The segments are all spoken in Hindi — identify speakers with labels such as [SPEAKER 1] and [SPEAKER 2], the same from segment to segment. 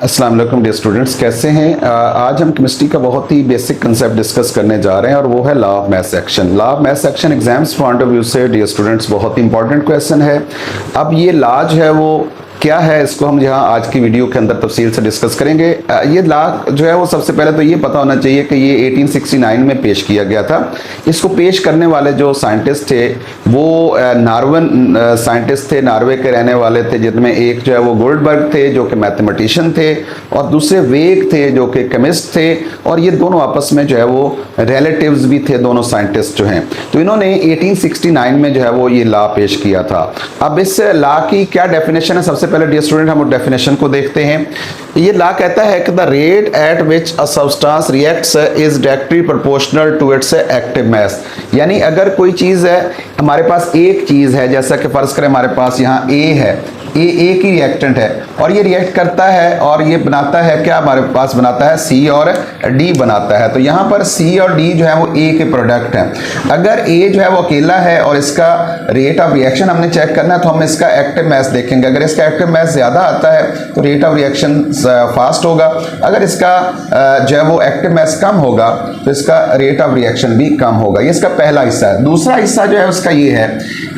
[SPEAKER 1] अस्सलाम वालेकुम डियर स्टूडेंट्स, कैसे हैं। आज हम केमिस्ट्री का बहुत ही बेसिक कंसेप्ट डिस्कस करने जा रहे हैं और वो है law of mass action. Law of mass action exams point of view से डियर स्टूडेंट्स बहुत ही इंपॉर्टेंट क्वेश्चन है। अब ये लॉ जो है वो क्या है, इसको हम यहाँ आज की वीडियो के अंदर तफसील से डिस्कस करेंगे। ये लॉ जो है वो सबसे पहले तो ये पता होना चाहिए कि ये 1869 में पेश किया गया था। इसको पेश करने वाले जो साइंटिस्ट थे वो नॉर्वन साइंटिस्ट थे, नॉर्वे के रहने वाले थे, जिनमें एक जो है वो गोल्डबर्ग थे जो कि मैथमेटिशियन थे और दूसरे वेग थे जो कि केमिस्ट थे। और ये दोनों आपस में जो है वो रिलेटिव्स भी थे, दोनों साइंटिस्ट जो हैं। तो इन्होंने 1869 में जो है वो ये लॉ पेश किया था। अब इस लॉ की क्या डेफिनेशन है, सबसे पहले डियर स्टूडेंट हम डेफिनेशन को देखते हैं। ये लॉ कहता है कि the rate at which a substance reacts is directly proportional to its active mass. यानी अगर कोई चीज है, हमारे पास एक चीज है, जैसा कि फर्ज करें हमारे पास यहाँ ए है, ये एक ही रिएक्टेंट है और ये रिएक्ट करता है और ये बनाता है क्या, हमारे पास बनाता है सी और डी बनाता है। तो यहाँ पर सी और डी जो है वो ए के प्रोडक्ट है। अगर ए जो है वो अकेला है और इसका रेट ऑफ रिएक्शन हमने चेक करना है तो हम इसका एक्टिव मास देखेंगे। अगर इसका एक्टिव मास ज्यादा आता है तो रेट ऑफ रिएक्शन फास्ट होगा। अगर इसका जो है वो एक्टिव मास कम होगा तो इसका रेट ऑफ रिएक्शन भी कम होगा। ये इसका पहला हिस्सा है। दूसरा हिस्सा जो है उसका ये है,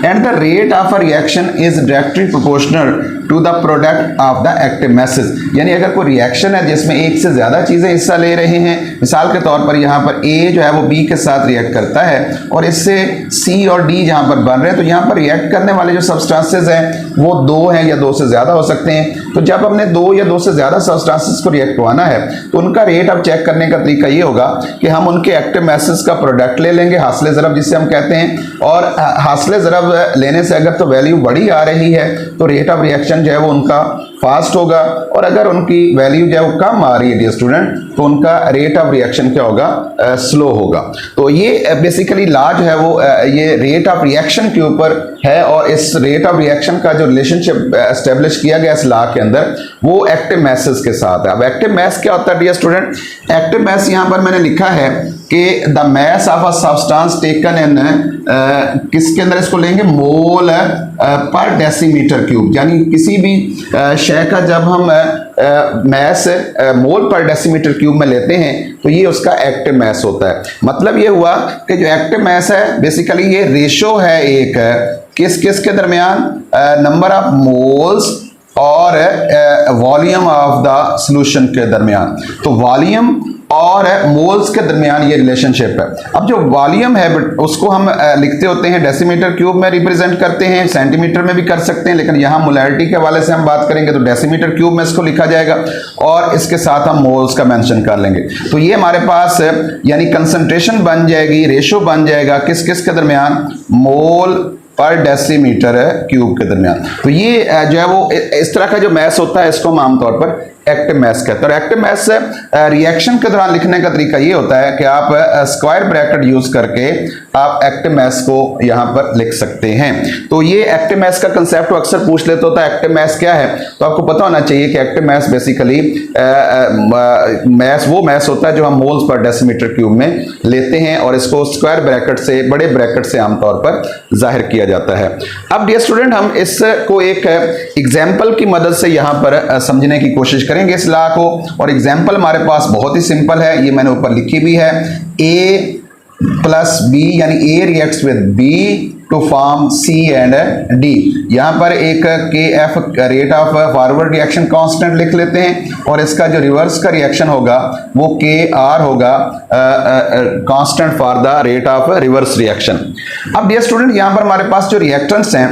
[SPEAKER 1] and the rate of a reaction is directly proportional to the product of the active masses. यानी अगर कोई रिएक्शन है जिसमें एक से ज्यादा चीजें हिस्सा ले रहे हैं, मिसाल के तौर पर यहाँ पर ए जो है वो बी के साथ रिएक्ट करता है और इससे सी और डी जहां पर बन रहे हैं, तो यहाँ पर रिएक्ट करने वाले जो सब्सटेंसेस हैं वो दो हैं या दो से ज्यादा हो सकते हैं। तो जब हमने दो या दो से ज्यादा सब्सटेंसेस को रिएक्ट करवाना है तो उनका रेट ऑफ चेक करने का तरीका ये होगा कि हम उनके एक्टिव मासेस का प्रोडक्ट ले लेंगे, हासिल ज़रब जिसे हम कहते हैं। और हासिल ज़रब लेने से अगर तो वैल्यू बड़ी आ रही है तो रेट ऑफ रिएक्शन जो है वो उनका फास्ट होगा, और अगर उनकी वैल्यू जो है वो कम आ रही है डियर स्टूडेंट तो उनका रेट ऑफ रिएक्शन क्या होगा, स्लो होगा। तो ये बेसिकली लॉ जो है वो ये रेट ऑफ रिएक्शन के ऊपर है और इस रेट ऑफ रिएक्शन का जो रिलेशनशिप एस्टेब्लिश किया गया इस लॉ के अंदर वो एक्टिव मासेस के साथ है। अब एक्टिव मास क्या होता है डियर स्टूडेंट? एक्टिव मास यहां पर मैंने लिखा है कि the mass of a substance taken in किसके अंदर इसको लेंगे, मोल पर डेसीमीटर क्यूब। यानी किसी भी शय का जब हम मास मोल पर डेसीमीटर क्यूब में लेते हैं तो ये उसका एक्टिव मास होता है। मतलब ये हुआ कि जो एक्टिव मास है बेसिकली ये रेशो है एक किस किस के दरमियान, नंबर ऑफ मोल्स और वॉल्यूम ऑफ द सॉल्यूशन के दरमियान। तो वॉल्यूम और मोल्स के दरमियान ये रिलेशनशिप है। अब जो वॉल्यूम है उसको हम लिखते होते हैं डेसीमीटर क्यूब में रिप्रेजेंट करते हैं, सेंटीमीटर में भी कर सकते हैं, लेकिन यहाँ मोलैरिटी के हवाले से हम बात करेंगे तो डेसीमीटर क्यूब में इसको लिखा जाएगा और इसके साथ हम मोल्स का मेंशन कर लेंगे। तो ये हमारे पास यानी कंसंट्रेशन बन जाएगी, रेशो बन जाएगा किस किस के दरमियान, मोल पर डेसीमीटर क्यूब के दरमियान। तो ये जो है वो इस तरह का जो मास होता है इसको हम आमतौर पर एक्टिव मास कहते हैं। और एक्टिव मास रिएक्शन के दौरान लिखने का तरीका ये होता है कि आप स्क्वायर ब्रैकेट यूज करके आप एक्टिव मास को यहां पर लिख सकते हैं। तो ये एक्टिव मास का कंसेप्ट अक्सर पूछ लेते होता है, एक्टिव मास क्या है? तो आपको पता होना चाहिए कि एक्टिव मास बेसिकली मास वो मास होता है जो हम मोल्स पर डेसीमीटर क्यूब में लेते हैं और इसको स्क्वायर ब्रैकेट से, बड़े ब्रैकेट से आमतौर पर जाहिर किया जाता है। अब डियर स्टूडेंट हम इसको एक एग्जाम्पल की मदद से यहां पर समझने की कोशिश करेंगे इस लॉ को। और एग्जाम्पल हमारे पास बहुत ही सिंपल है, ये मैंने ऊपर लिखी भी है, A प्लस बी यानी A reacts with B to form C and D. यहां पर एक K F rate of forward reaction constant लिख लेते हैं और इसका जो रिवर्स का रिएक्शन होगा वो के आर होगा, constant for the rate of reverse reaction. अब डियर स्टूडेंट यहां पर हमारे पास जो रिएक्टेंट्स हैं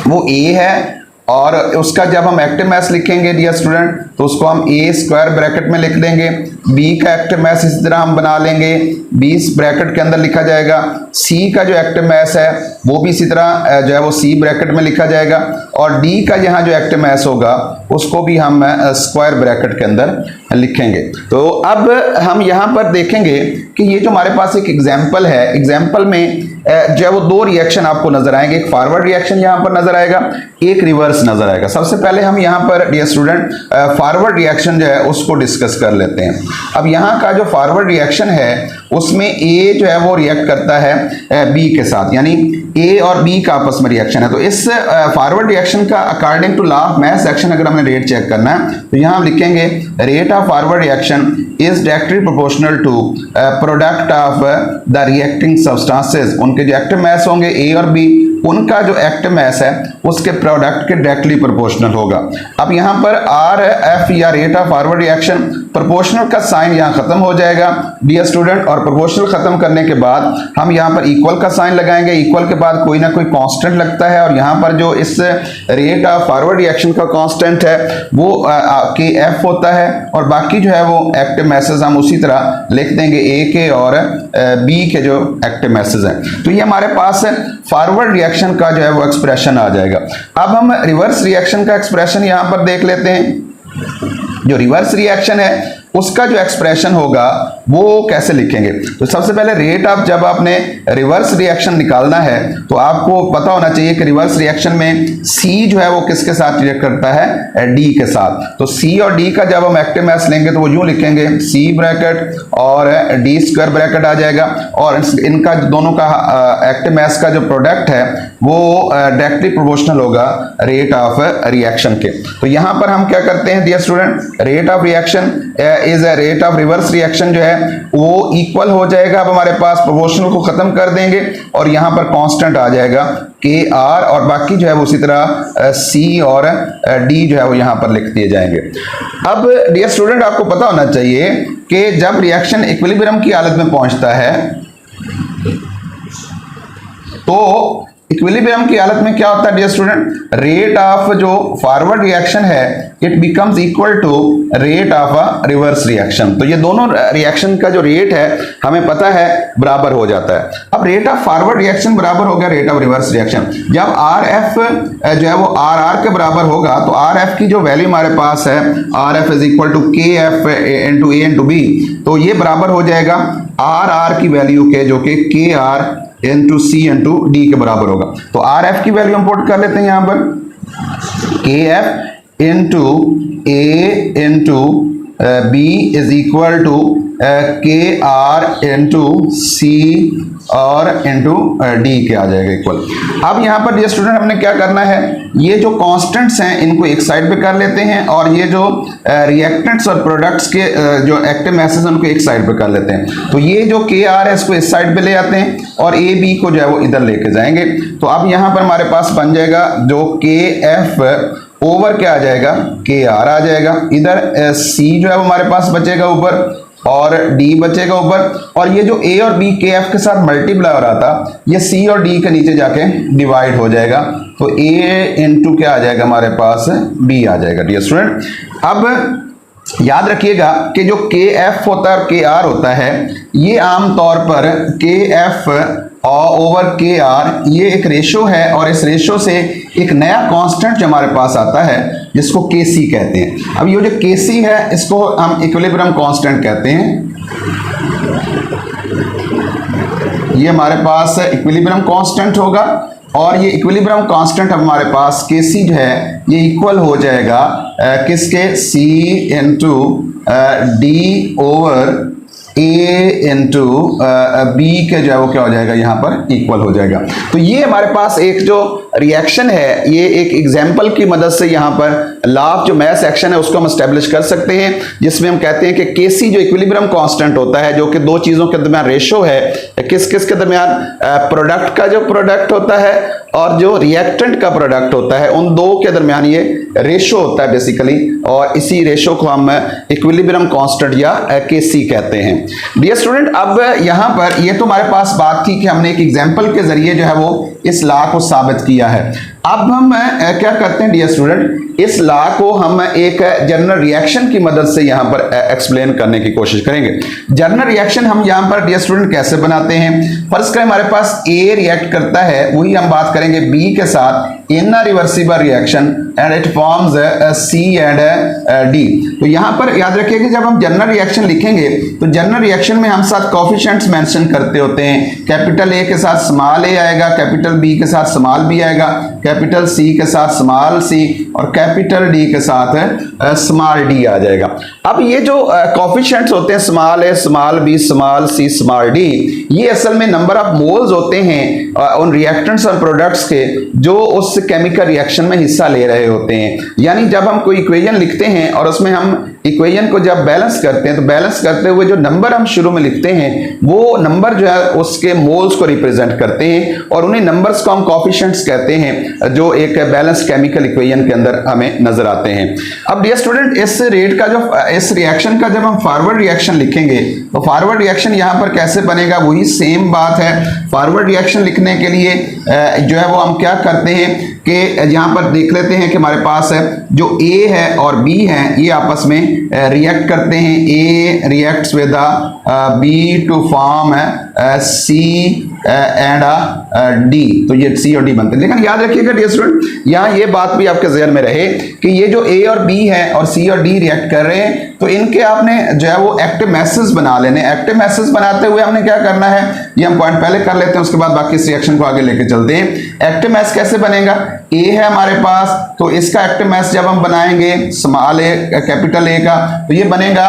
[SPEAKER 1] वो ए है और उसका जब हम एक्टिव मास लिखेंगे डियर स्टूडेंट तो उसको हम ए स्क्वायर ब्रैकेट में लिख लेंगे। बी का एक्टिव मास इसी तरह हम बना लेंगे, बी ब्रैकेट के अंदर लिखा जाएगा। सी का जो एक्टिव मास है वो भी इसी तरह जो है वो सी ब्रैकेट में लिखा जाएगा और डी का यहाँ जो एक्टिव मास होगा उसको भी हम स्क्वायर ब्रैकेट के अंदर लिखेंगे। तो अब हम यहाँ पर देखेंगे कि ये जो हमारे पास एक एग्जाम्पल है, एग्जाम्पल में जो है वो दो रिएक्शन आपको नजर आएंगे, एक फॉरवर्ड रिएक्शन यहाँ पर नजर आएगा, एक रिवर्स नजर आएगा। सबसे पहले हम यहाँ पर डियर स्टूडेंट फॉरवर्ड रिएक्शन जो है उसको डिस्कस कर लेते हैं। अब यहाँ का जो फॉरवर्ड रिएक्शन है उसमें ए जो है वो रिएक्ट करता है बी के साथ, यानी ए और बी का आपस में रिएक्शन है। तो इस फॉरवर्ड रिएक्शन का according to law of mass action अगर हमें रेट चेक करना है तो यहाँ हम लिखेंगे rate of forward reaction is directly proportional to product of the reacting substances. उनके जो एक्टिव मास होंगे ए और बी, उनका जो एक्टिव मास है उसके प्रोडक्ट के डायरेक्टली प्रोपोर्शनल होगा। अब यहाँ पर आर एफ या rate of forward reaction, proportional का साइन यहाँ खत्म हो जाएगा डियर स्टूडेंट, और प्रोपोर्शनल खत्म करने के बाद हम यहाँ पर इक्वल का साइन लगाएंगे। इक्वल के बाद कोई ना कोई कांस्टेंट लगता है, और यहाँ पर जो इस रेट ऑफ फॉरवर्ड रिएक्शन का कांस्टेंट है वो के एफ होता है, और बाकी जो है वो एक्टिव मैसेज हम उसी तरह लिख देंगे ए के और बी के जो एक्टिव मैसेज हैं। तो ये हमारे पास फॉरवर्ड रिएक्शन का जो है वो एक्सप्रेशन आ जाएगा। अब हम रिवर्स रिएक्शन का एक्सप्रेशन यहां पर देख लेते हैं। जो रिवर्स रिएक्शन है उसका जो एक्सप्रेशन होगा वो कैसे लिखेंगे। तो सबसे पहले रेट ऑफ, जब आपने रिवर्स रिएक्शन निकालना है तो आपको पता होना चाहिए कि रिवर्स रिएक्शन में सी जो है वो किसके साथ रिएक्ट करता है, डी के साथ। तो सी और डी का जब हम एक्टिव मास लेंगे तो वो यूं लिखेंगे सी ब्रैकेट और डी स्क्वायर ब्रैकेट आ जाएगा, और इनका दोनों का एक्टिव मास का जो प्रोडक्ट है वो डायरेक्टली प्रोपोर्शनल होगा रेट ऑफ रिएक्शन के। तो यहां पर हम क्या करते हैं dear student, rate of reaction is a rate of reverse reaction जो है वो इक्वल हो जाएगा। अब हमारे पास प्रोपोर्शनल को खत्म कर देंगे और यहां पर कांस्टेंट आ जाएगा के आर, और बाकी जो है वो उसी तरह सी और डी जो है वो यहां पर लिख दिए जाएंगे। अब डियर स्टूडेंट आपको पता होना चाहिए कि जब रिएक्शन इक्विलिब्रियम की हालत में पहुंचता है तो इक्विलिब्रियम की हालत में क्या होता है डियर स्टूडेंट, रेट ऑफ जो फॉरवर्ड रिएक्शन है it becomes equal to rate of a reverse reaction. तो ये दोनों रिएक्शन का जो रेट है हमें पता है बराबर हो जाता है। अब रेट ऑफ फॉरवर्ड रिएक्शन बराबर हो गया रेट ऑफ रिवर्स रिएक्शन। जब आर एफ जो है वो आर आर के बराबर होगा तो आर एफ की जो वैल्यू हमारे पास है R F is equal to K F into A into B, तो ये बराबर हो जाएगा आर आर की वैल्यू के, जो कि K R into C into D के बराबर होगा। तो आर एफ की वैल्यू हम पुट कर लेते हैं यहां पर, K F into A into B is equal to K R into C और इंटू डी के आ जाएगा इक्वल। अब यहाँ पर डियर स्टूडेंट हमने क्या करना है, ये जो कांस्टेंट्स हैं इनको एक साइड पे कर लेते हैं, और ये जो रिएक्टेंट्स और प्रोडक्ट्स के जो एक्टिव मैसेज उनको एक साइड पे कर लेते हैं। तो ये जो के आर है इसको इस साइड पे ले आते हैं और ए बी को जो है वो इधर लेके जाएंगे। तो अब यहाँ पर हमारे पास बन जाएगा जो के एफ ओवर क्या आ जाएगा, के आर आ जाएगा। इधर सी जो है वो हमारे पास बचेगा ऊपर और डी बचेगा ऊपर, और ये जो ए और बी के एफ के साथ मल्टीप्लाई हो रहा था ये सी और डी के नीचे जाके डिवाइड हो जाएगा। तो ए इंटू क्या आ जाएगा हमारे पास, बी आ जाएगा डियर स्टूडेंट। अब याद रखिएगा कि जो के एफ होता है और के आर होता है ये आमतौर पर के एफ ओवर के आर ये एक रेशो है, और इस रेशो से एक नया कांस्टेंट जो हमारे पास आता है जिसको के सी कहते हैं। अब ये जो के सी है इसको हम इक्विलिब्रियम कांस्टेंट कहते हैं। ये हमारे पास इक्विलिब्रियम कांस्टेंट होगा, और ये इक्विलिब्रियम कांस्टेंट हमारे पास के सी जो है ये इक्वल हो जाएगा किसके, सी इंटू डी ओवर ए इंटू बी के जो है वो क्या हो जाएगा यहाँ पर इक्वल हो जाएगा। तो ये हमारे पास एक जो रिएक्शन है ये एक एग्जाम्पल की मदद से यहाँ पर लॉ ऑफ जो मास एक्शन है उसको हम एस्टेब्लिश कर सकते हैं, जिसमें हम कहते हैं कि केसी जो इक्विलिब्रियम कांस्टेंट होता है जो कि दो चीजों के दरमियान रेशो है, किस किस के दरमियान, प्रोडक्ट का जो प्रोडक्ट होता है और जो रिएक्टेंट का प्रोडक्ट होता है, उन दो के दरमियान ये रेशो होता है बेसिकली, और इसी रेशो को हम इक्विलिब्रियम कांस्टेंट या केसी कहते हैं। डियर स्टूडेंट अब यहाँ पर ये तो हमारे पास बात थी कि हमने एक एग्जाम्पल के जरिए जो है वो इस लॉ को साबित किया है। अब हम क्या करते हैं डियर स्टूडेंट, इस लॉ को हम एक जनरल रिएक्शन की मदद से यहां पर एक्सप्लेन करने की कोशिश करेंगे। जनरल रिएक्शन हम यहां पर डियर स्टूडेंट कैसे बनाते हैं, फर्ज करें हमारे पास ए रिएक्ट करता है, वही हम बात करेंगे बी के साथ in reversible reaction and it forms C and D. तो यहां पर याद रखिए कि जब हम जनरल रिएक्शन लिखेंगे तो जनरल रिएक्शन में हम साथ कोफिशिएंट्स मेंशन करते होते हैं। कैपिटल ए के साथ स्मॉल ए आएगा, कैपिटल बी के साथ स्मॉल बी आएगा, कैपिटल सी के साथ स्मॉल सी, और कैपिटल डी के साथ स्मॉल डी आ जाएगा। अब ये जो कोफिशिएंट्स होते हैं small A, small B, small C, small D, ये असल में नंबर ऑफ मोल्स होते हैं उन रिएक्टेंट्स और प्रोडक्ट्स के जो उस केमिकल रिएक्शन में हिस्सा ले रहे होते हैं। यानी जब हम कोई इक्वेशन लिखते हैं और उसमें हम इक्वेशन को जब बैलेंस करते हैं तो बैलेंस करते हुए जो नंबर हम शुरू में लिखते हैं वो नंबर जो है उसके मोल्स को रिप्रेजेंट करते हैं और उन्हीं नंबर्स को हम कोफिशिएंट्स कहते हैं जो एक बैलेंस केमिकल इक्वेशन के अंदर हमें नजर आते हैं। अब डियर स्टूडेंट, इस रेट का जो इस रिएक्शन का जब हम फॉरवर्ड रिएक्शन लिखेंगे तो फॉरवर्ड रिएक्शन यहां पर कैसे बनेगा, वही सेम बात है। फॉरवर्ड रिएक्शन लिखने के लिए जो है वो हम क्या करते हैं कि यहां पर देख लेते हैं कि हमारे पास है जो ए है और बी है ये आपस में रिएक्ट करते हैं। A reacts with B to form C and D, तो ये सी और डी बनते हैं। लेकिन याद रखिएगा डियर स्टूडेंट, यहाँ ये बात भी आपके ज़हन में रहे कि ये जो ए और बी है और सी और डी रिएक्ट कर रहे हैं तो इनके आपने जो है वो एक्टिव मैसेज बना लेने। एक्टिव मैसेज बनाते हुए हमने क्या करना है, ये हम पॉइंट पहले कर लेते हैं, उसके बाद बाकी इस रिएक्शन को आगे लेके चलते हैं। एक्टिव मैस कैसे बनेगा, ए है हमारे पास तो इसका एक्टिव मैस जब हम बनाएंगे स्मॉल ए कैपिटल ए का तो ये बनेगा,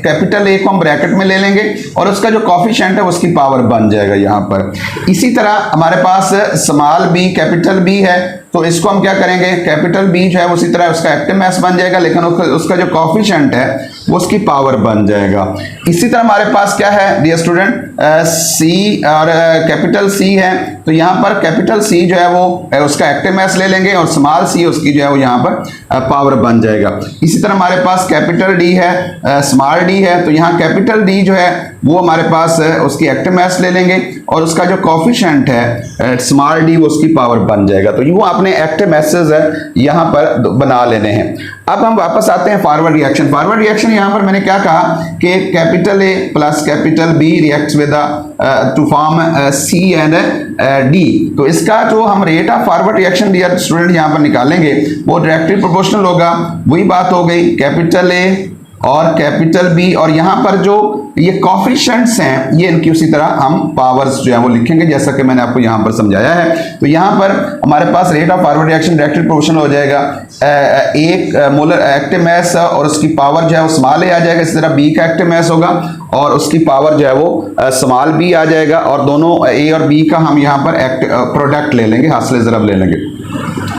[SPEAKER 1] कैपिटल ए को हम ब्रैकेट में ले लेंगे और उसका जो कोफिशिएंट है उसकी पावर बन जाएगा यहाँ पर। इसी तरह हमारे पास स्मॉल बी कैपिटल बी है तो इसको हम क्या करेंगे, कैपिटल बी जो है उसी तरह उसका एक्टिव मैस बन जाएगा लेकिन उसका जो कोफिशिएंट है वो उसकी पावर बन जाएगा। इसी तरह हमारे पास क्या है डियर स्टूडेंट, सी और कैपिटल सी है तो यहाँ पर कैपिटल सी जो है वो उसका एक्टिव मैस ले लेंगे और स्मॉल सी उसकी जो है वो यहाँ पर पावर बन जाएगा। इसी तरह हमारे पास कैपिटल डी है, स्मॉल डी है तो यहाँ कैपिटल डी जो है वो हमारे पास उसकी एक्टिव मैस ले लेंगे और उसका जो कोफिशिएंट है स्मॉल डी वो उसकी पावर बन जाएगा। तो यूं आपने एक्टिव मैसेज है यहाँ पर बना लेने हैं। अब हम वापस आते हैं फॉरवर्ड रिएक्शन। फॉरवर्ड रिएक्शन यहाँ पर मैंने क्या कहा कि capital A plus capital B reacts with to form C and D, तो इसका जो हम rate of forward reaction dear student यहाँ पर निकालेंगे वो डायरेक्टली प्रोपोर्शनल होगा। वही बात हो गई, कैपिटल ए और कैपिटल बी और यहाँ पर जो ये कोफिशिएंट्स हैं ये इनकी उसी तरह हम पावर्स जो है वो लिखेंगे जैसा कि मैंने आपको यहाँ पर समझाया है। तो यहाँ पर हमारे पास rate of forward reaction directly proportional हो जाएगा, एक मोलर एक्टिव मैस और उसकी पावर जो है वो स्मॉल ए आ जाएगा। इसी तरह बी का एक्टिव मैस होगा और उसकी पावर जो है वो स्मॉल बी आ जाएगा और दोनों ए और बी का हम यहाँ पर प्रोडक्ट ले लेंगे, हासिल ज़रब ले लेंगे।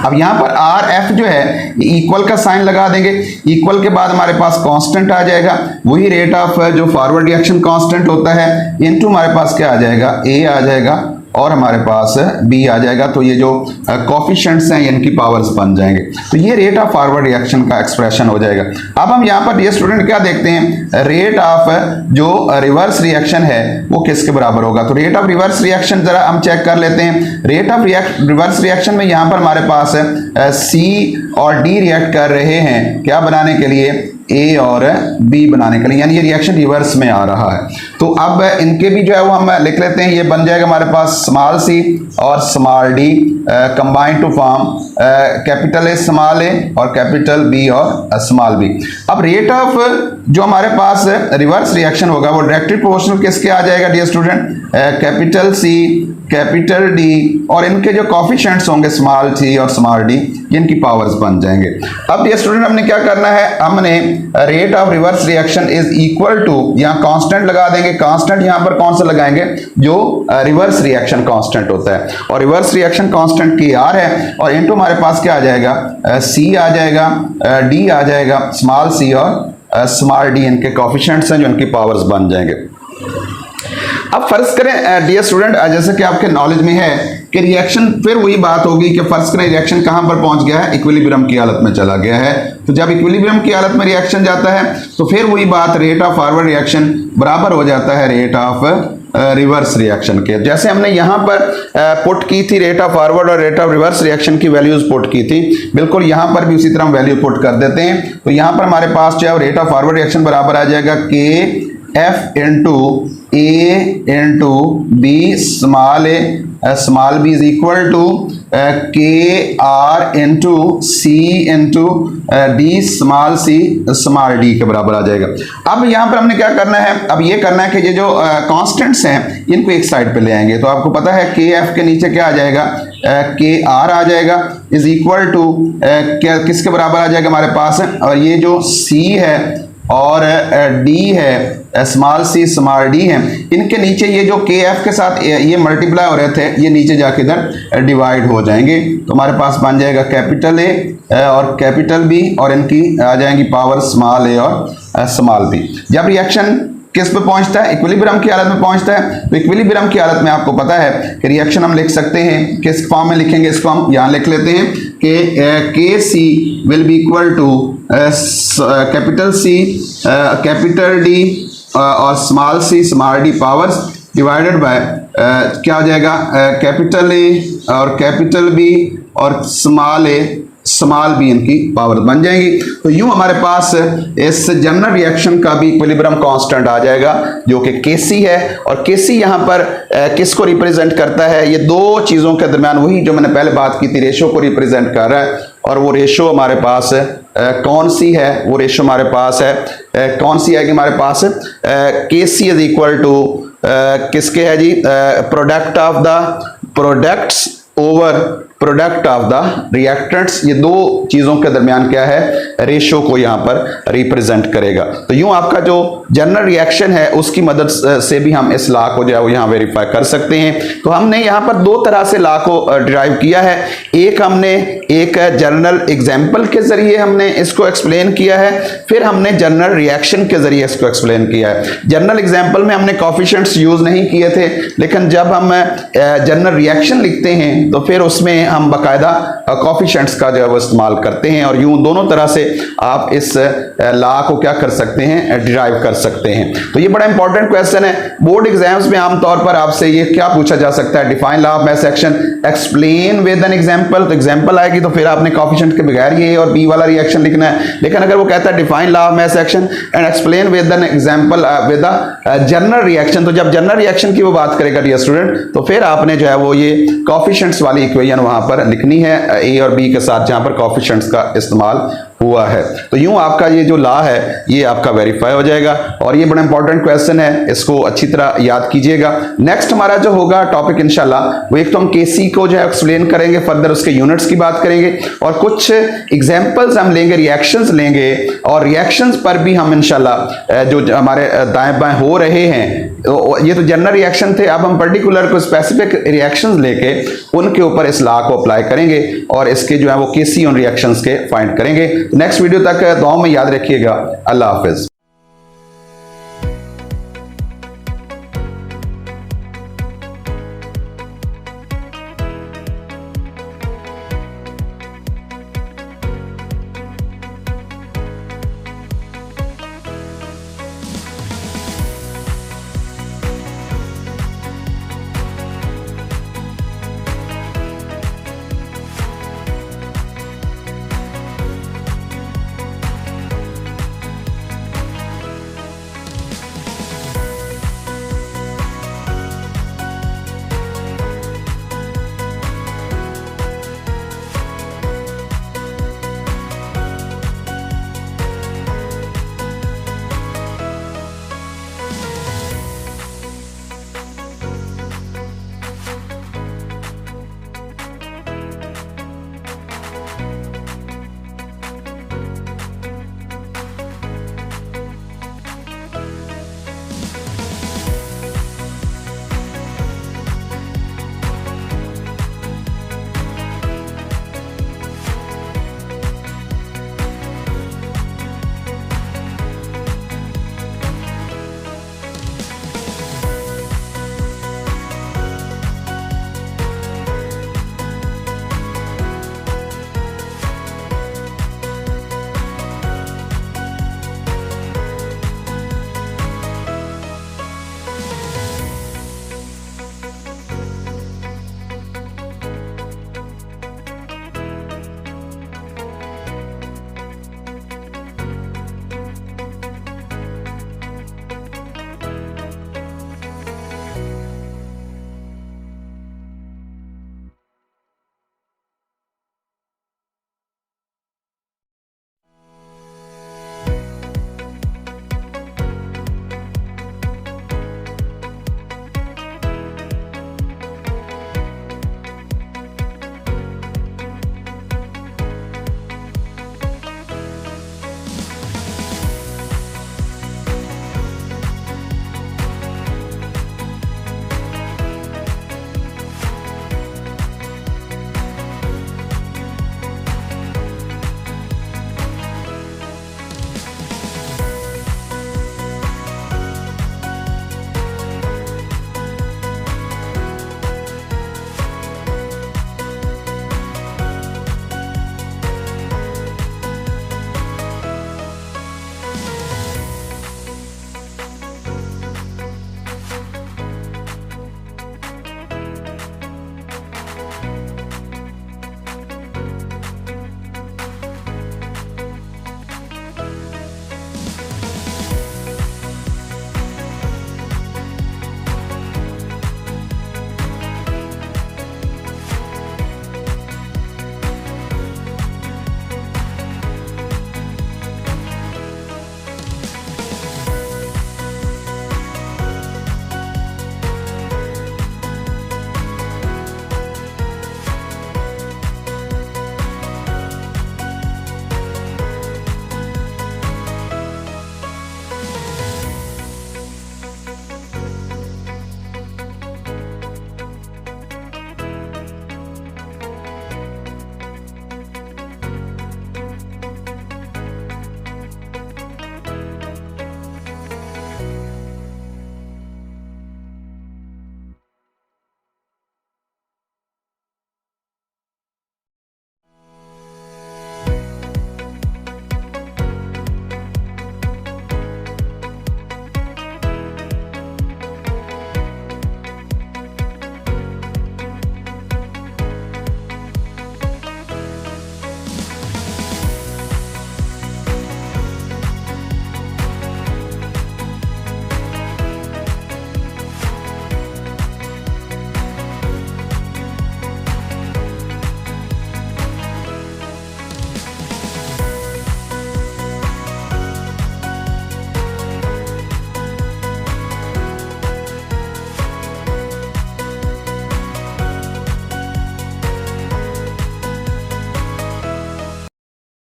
[SPEAKER 1] अब यहाँ पर आर एफ जो है इक्वल का साइन लगा देंगे, इक्वल के बाद हमारे पास कांस्टेंट आ जाएगा, वही रेट ऑफ जो फॉरवर्ड रिएक्शन कांस्टेंट होता है इनटू हमारे पास क्या आ जाएगा, ए आ जाएगा और हमारे पास बी आ जाएगा। तो ये जो कोफिशिएंट्स हैं इनकी पावर्स बन जाएंगे। तो ये रेट ऑफ फॉरवर्ड रिएक्शन का एक्सप्रेशन हो जाएगा। अब हम यहाँ पर ये स्टूडेंट क्या देखते हैं, रेट ऑफ जो रिवर्स रिएक्शन है वो किसके बराबर होगा। तो रेट ऑफ रिवर्स रिएक्शन जरा हम चेक कर लेते हैं। रेट ऑफ रिवर्स रिएक्शन में यहाँ पर हमारे पास सी और डी रिएक्ट कर रहे हैं क्या बनाने के लिए, ए और बी बनाने के लिए, यानी ये रिएक्शन रिवर्स में आ रहा है। तो अब इनके भी जो है वो हम लिख लेते हैं, ये बन जाएगा हमारे पास स्मॉल सी और small D combine to form capital A small A और कैपिटल बी और स्मॉल बी। अब रेट ऑफ जो हमारे पास रिवर्स रिएक्शन होगा वो डायरेक्टली प्रोपोर्शनल किसके आ जाएगा dear student, capital C capital D और इनके जो कोफिशिएंट्स होंगे स्मॉल सी और स्मॉल डी इनकी पावर्स बन जाएंगे। अब ये स्टूडेंट हमने क्या करना है, हमने rate of reverse reaction is equal to, यहाँ कांस्टेंट लगा देंगे। कांस्टेंट यहाँ पर कौन सा लगाएंगे, जो रिवर्स रिएक्शन कांस्टेंट होता है और रिवर्स रिएक्शन कांस्टेंट की आर है और इनटू हमारे पास क्या आ जाएगा, सी आ जाएगा, डी आ जाएगा, स्मॉल सी और स्मॉल डी इनके कोफिशिएंट्स हैं जो इनकी पावर्स बन जाएंगे। अब फर्ज करें डियर स्टूडेंट, जैसे कि आपके नॉलेज में है कि रिएक्शन फिर वही बात होगी कि फर्ज करें रिएक्शन कहां पर पहुंच गया है, इक्विलिब्रियम की हालत में चला गया है। तो जब इक्विलिब्रियम की हालत में रिएक्शन जाता है तो फिर वही बात रेट ऑफ फॉरवर्ड रिएक्शन बराबर हो जाता है रेट ऑफ रिवर्स रिएक्शन के। जैसे हमने यहां पर पुट की थी रेट ऑफ फॉरवर्ड और रेट ऑफ रिवर्स रिएक्शन की वैल्यूज पुट की थी, बिल्कुल यहां पर भी उसी तरह हम वैल्यू पुट कर देते हैं। तो यहां पर हमारे पास जो है रेट ऑफ फॉरवर्ड रिएक्शन बराबर आ जाएगा K F into A into B small A small B is equal to K R into C into D small C small D के बराबर आ जाएगा। अब यहाँ पर हमने क्या करना है, अब ये करना है कि ये जो कांस्टेंट्स हैं इनको एक साइड पे ले आएंगे। तो आपको पता है के एफ के नीचे क्या आ जाएगा, के आर आ जाएगा इज इक्वल टू किसके बराबर आ जाएगा हमारे पास, और ये जो सी है और डी है स्मॉल सी स्मॉल डी है, इनके नीचे ये जो के एफ के साथ ये मल्टीप्लाई हो रहे थे ये नीचे जाके इधर डिवाइड हो जाएंगे, तो हमारे पास बन जाएगा कैपिटल ए और कैपिटल बी और इनकी आ जाएंगी पावर स्मॉल ए और स्मॉल बी। जब रिएक्शन किस पे पहुंचता है, इक्विलिब्रियम की हालत में पहुंचता है, तो इक्विलिब्रियम की हालत में आपको पता है कि रिएक्शन हम लिख सकते हैं, किस फॉर्म में लिखेंगे इसको हम यहाँ लिख लेते हैं कि K C will be equal to capital C capital D और small C small D powers divided by क्या हो जाएगा कैपिटल ए और कैपिटल बी और स्मॉल ए स्मॉल बी इनकी पावर बन जाएंगी। तो यूं हमारे पास इस जनरल रिएक्शन का भी इक्विलिब्रियम कांस्टेंट आ जाएगा जो कि केसी है, और केसी यहां पर किसको रिप्रेजेंट करता है, ये दो चीजों के दरमियान वही जो मैंने पहले बात की थी रेशो को रिप्रेजेंट कर रहा है, और वो रेशो हमारे पास कौन सी है, वो रेशो हमारे पास है कौन सी है कि हमारे पास केसी इज इक्वल टू किसके है जी, product of the products over product of the reactants, ये दो चीजों के दरमियान क्या है रेशो को यहां पर रिप्रेजेंट करेगा। तो यूं आपका जो जनरल रिएक्शन है उसकी मदद से भी हम इस लॉ को जो है वो यहां वेरीफाई कर सकते हैं। तो हमने यहां पर दो तरह से लॉ को डिराइव किया है, एक हमने एक जनरल एग्जाम्पल के जरिए हमने इसको एक्सप्लेन किया है, फिर हमने जनरल रिएक्शन के जरिए इसको एक्सप्लेन किया है। जनरल एग्जाम्पल में हमने कोफिशिएंट्स यूज नहीं किए थे, लेकिन जब हम जनरल रिएक्शन लिखते हैं तो फिर उसमें हम बाकायदा कोफिशिएंट्स का जो है वो इस्तेमाल करते हैं, और यूं दोनों तरह से आप इस लॉ को क्या कर सकते हैं डिराइव कर सकते हैं। तो ये बड़ा इंपॉर्टेंट क्वेश्चन है, बोर्ड एग्जाम्स में आमतौर पर आपसे ये क्या पूछा जा सकता है, define law of mass action, explain with an example. तो एग्जांपल आएगी तो फिर आपने कोफिशिएंट के बगैर ये और बी वाला रिएक्शन लिखना है, लेकिन अगर वो कहता है define law of mass action and explain with an example with a general reaction, तो जब जनरल रिएक्शन की वो बात करेगा डियर स्टूडेंट, तो फिर आपने जो है वो ये कोफिशिएंट्स वाली इक्वेशन वहां पर लिखनी है ए और बी के साथ जहां पर कोफिशिएंट्स का इस्तेमाल हुआ है। तो यूं आपका ये जो लॉ है ये आपका वेरीफाई हो जाएगा, और ये बड़ा इंपॉर्टेंट क्वेश्चन है, इसको अच्छी तरह याद कीजिएगा। नेक्स्ट हमारा जो होगा टॉपिक इंशाल्लाह वो एक तो हम केसी को जो है एक्सप्लेन करेंगे, फर्दर उसके यूनिट्स की बात करेंगे, और कुछ एग्जांपल्स हम लेंगे, रिएक्शंस लेंगे, और रिएक्शंस पर भी हम इंशाल्लाह जो हमारे दाएं बाएं हो रहे हैं, ये तो जनरल रिएक्शन थे, अब हम पर्टिकुलर को स्पेसिफिक रिएक्शंस लेके उनके ऊपर इस लॉ को अप्लाई करेंगे और इसके जो है वो केसी ऑन रिएक्शंस के फाइंड करेंगे। नेक्स्ट वीडियो तक दुआओं में याद रखिएगा। अल्लाह हाफिज।